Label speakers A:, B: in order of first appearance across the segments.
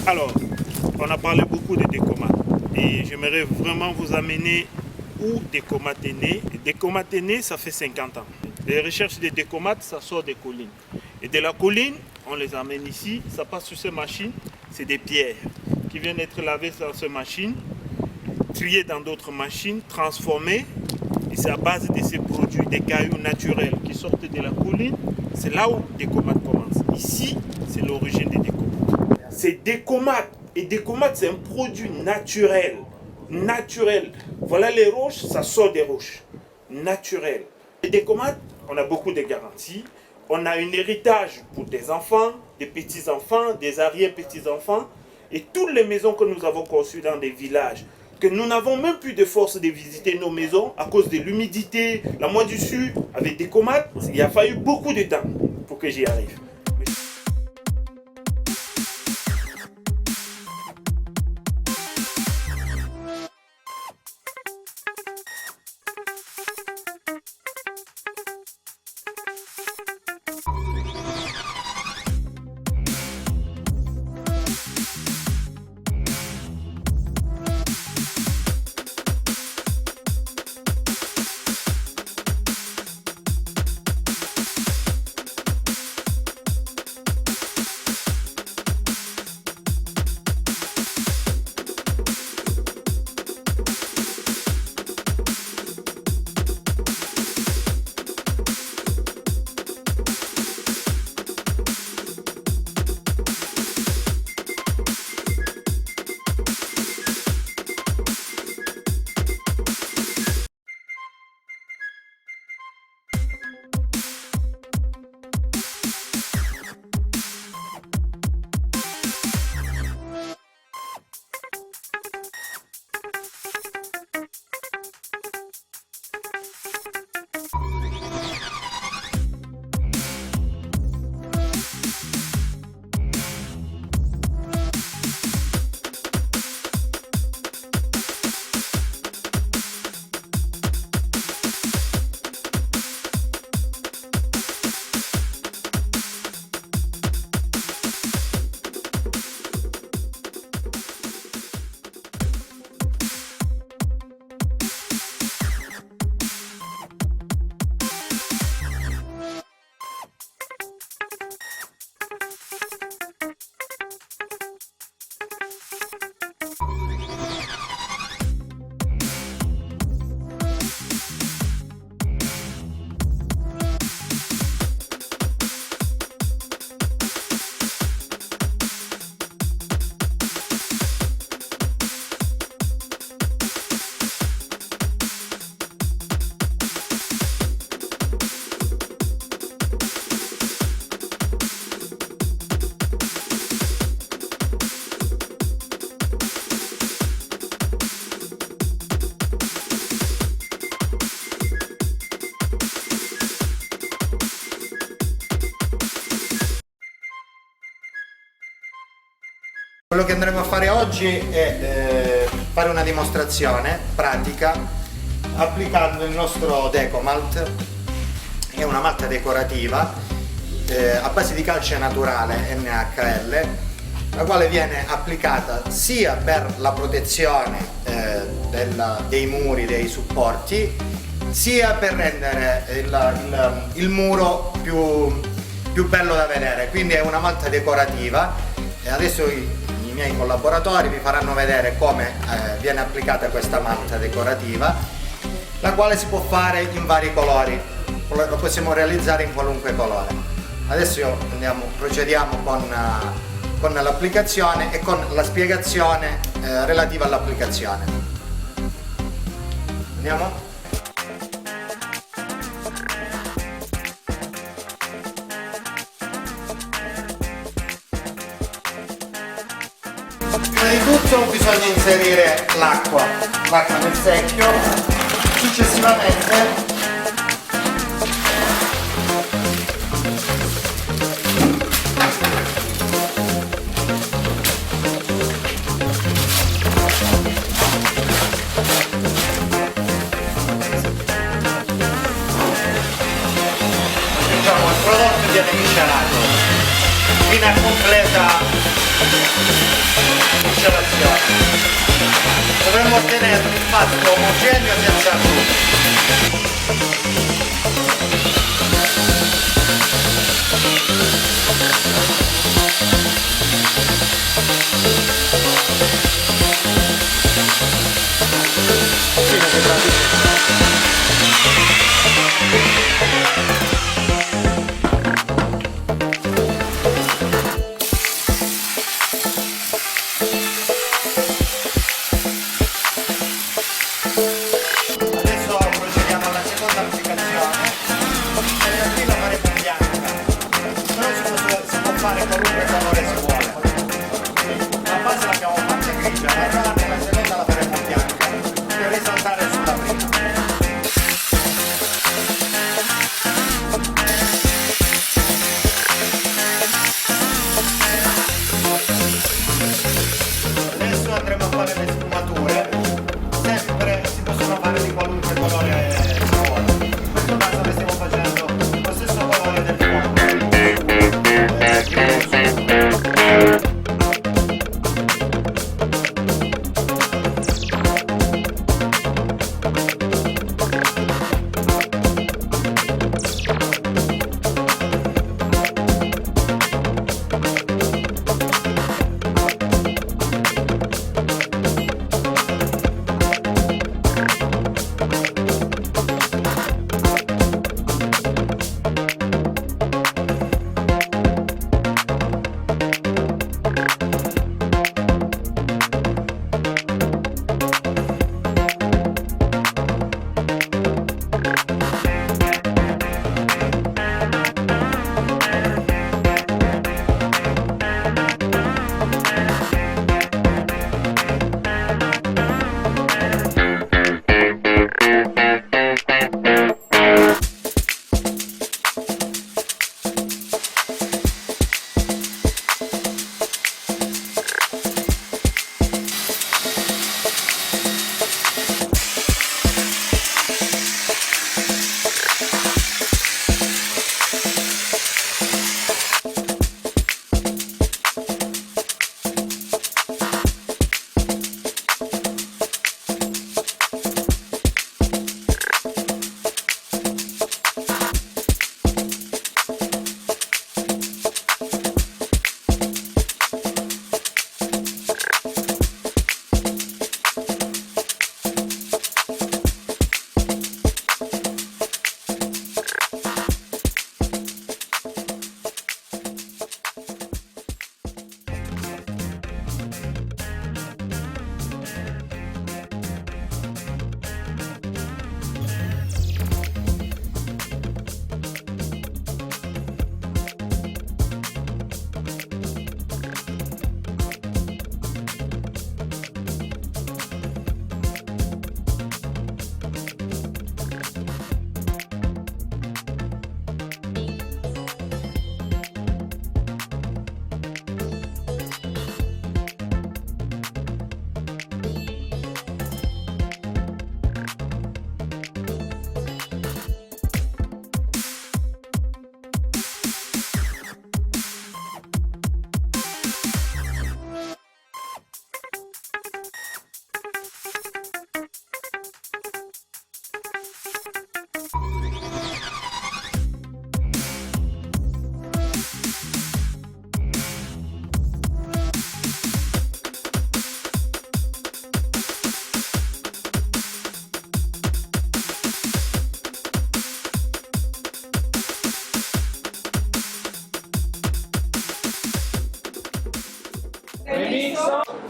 A: Alors, on a parlé beaucoup de Decomat et j'aimerais vraiment vous amener où Decomat est né. Decomat est né, ça fait 50 ans. Les recherches de Decomat, ça sort des collines. Et de la colline, on les amène ici, ça passe sur ces machines, c'est des pierres qui viennent être lavées dans ces machines, triées dans d'autres machines, transformées. Et c'est à base de ces produits, des cailloux naturels qui sortent de la colline, c'est là où Decomat commence. Ici, c'est l'origine des Decomat. C'est Decomat. Et Decomat, c'est un produit naturel. Naturel. Voilà les roches, ça sort des roches. Naturel. Et Decomat, on a beaucoup de garanties. On a un héritage pour des enfants, des petits-enfants, des arrière-petits-enfants. Et toutes les maisons que nous avons conçues dans des villages, que nous n'avons même plus de force de visiter nos maisons à cause de l'humidité, la moisissure, avec Decomat, il a fallu beaucoup de temps pour que j'y arrive.
B: Quello che andremo a fare oggi è fare una dimostrazione pratica applicando il nostro Decomalt. È una malta decorativa a base di calce naturale NHL, la quale viene applicata sia per la protezione dei muri, dei supporti, sia per rendere il muro più bello da vedere. Quindi è una malta decorativa e adesso i miei collaboratori vi faranno vedere come viene applicata questa malta decorativa, la quale si può fare in vari colori, lo possiamo realizzare in qualunque colore. Adesso procediamo con l'applicazione e con la spiegazione relativa all'applicazione. Andiamo? Prima di tutto bisogna inserire l'acqua nel secchio, successivamente il prodotto viene miscelato. fino a completa miscelazione. Dovremmo ottenere un impasto omogeneo senza glutine. Adesso procediamo alla seconda applicazione e da qui la faremo bianca, però si può fare qualunque colore si vuole. La base l'abbiamo fatta grigia, però nella seconda la faremo bianca per risaltare sulla prima. Adesso andremo a fare le sfumature, sempre si possono fare di qualunque colore si vuole. In questo caso le stiamo facendo lo stesso colore del fondo.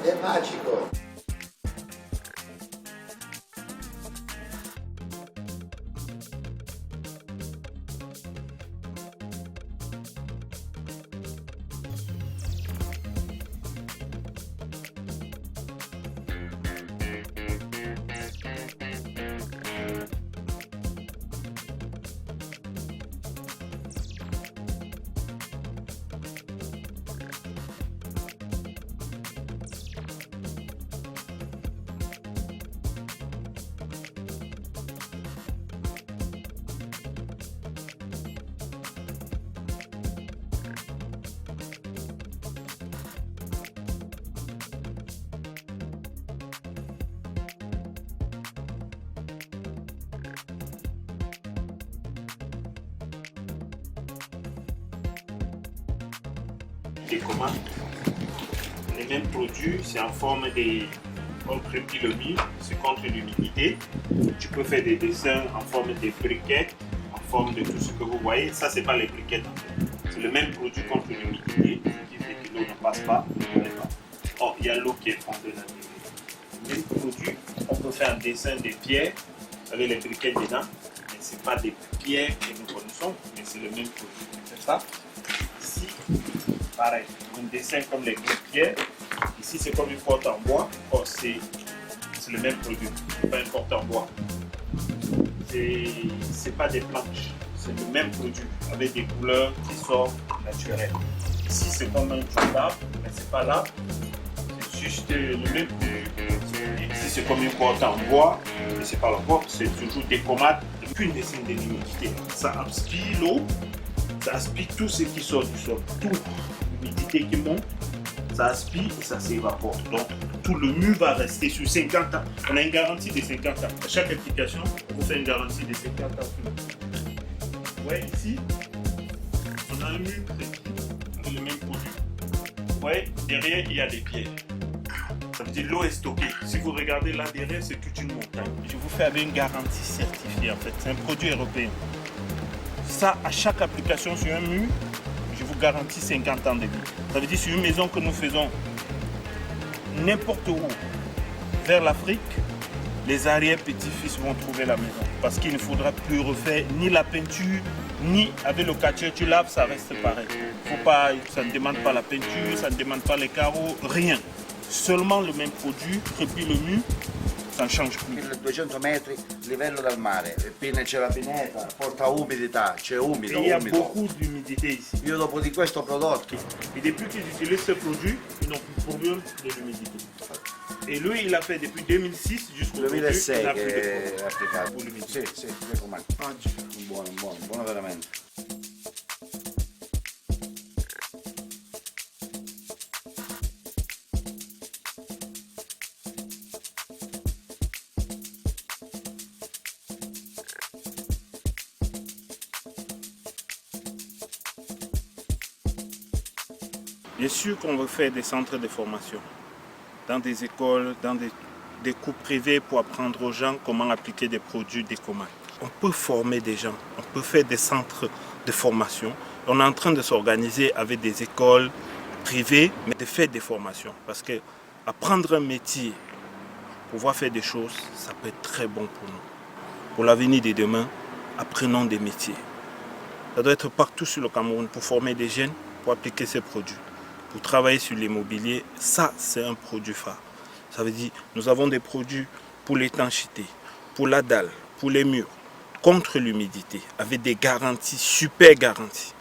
B: È magico.
A: Decomat. Les mêmes produits, c'est en forme de crépit le mur, c'est contre l'humidité. Tu peux faire des dessins en forme de briquettes, en forme de tout ce que vous voyez. Ça, c'est pas les briquettes en fait. C'est le même produit contre l'humidité, ce qui fait que l'eau ne passe pas. Oh, il y a l'eau qui est fondue dans le même produit. On peut faire un dessin de pierres avec les briquettes dedans, mais ce n'est pas des pierres que nous connaissons, mais c'est le même produit. C'est ça. Ici, pareil, un dessin comme les pierres. Ici, c'est comme une porte en bois. Oh, c'est le même produit, pas une porte en bois. C'est pas des planches, c'est le même produit avec des couleurs qui sont naturelles. Ici, c'est comme un tronc d'arbre, mais c'est pas là. C'est juste le même produit. Ici, c'est comme une porte en bois, mais c'est pas la porte, c'est toujours Decomat. Aucune dessin de l'humidité. Ça aspire l'eau, ça aspire tout ce qui sort du sol, toute l'humidité qui monte. Ça aspire et ça s'évapore. Donc, tout le mur va rester sur 50 ans. On a une garantie de 50 ans. À chaque application, on vous fait une garantie de 50 ans. Vous voyez ici, on a un mur avec le même produit. Vous voyez, derrière, il y a des pierres. Ça veut dire l'eau est stockée. Si vous regardez là derrière, c'est toute une montagne. Je vous fais avec une garantie certifiée en fait. C'est un produit européen. Ça, à chaque application sur un mur, je vous garantis 50 ans de vie. Ça veut dire sur une maison que nous faisons n'importe où, vers l'Afrique, les arrière-petits-fils vont trouver la maison. Parce qu'il ne faudra plus refaire ni la peinture, ni avec le catcher, tu laves, ça reste pareil. Faut pas, ça ne demande pas la peinture, ça ne demande pas les carreaux, rien. Seulement le même produit, crépit le mur, ça ne change plus.
C: 200 metri livello del mare, appena c'è la pineta, porta umidità, c'è umido,
A: Et il y a
C: umido.
A: beaucoup d'humidité ici.
C: Io dopo di questo prodotto,
A: Et depuis qu'ils utilisent ce produit, ils n'ont plus de problème de l'humidité. Et lui, il a fait depuis 2006 jusqu'au
C: 2006
A: il n'a plus de
C: che
A: problème
C: è applicato.
A: pour l'humidité.
C: Sì, sì, Decomat. Buono, buono, buono veramente.
A: Bien sûr qu'on veut faire des centres de formation, dans des écoles, dans des cours privés pour apprendre aux gens comment appliquer des produits Decomat. On peut former des gens, on peut faire des centres de formation. On est en train de s'organiser avec des écoles privées, mais de faire des formations. Parce que apprendre un métier, pouvoir faire des choses, ça peut être très bon pour nous. Pour l'avenir de demain, apprenons des métiers. Ça doit être partout sur le Cameroun pour former des jeunes, pour appliquer ces produits. Pour travailler sur l'immobilier, ça c'est un produit phare. Ça veut dire nous avons des produits pour l'étanchéité, pour la dalle, pour les murs, contre l'humidité, avec des garanties, super garanties.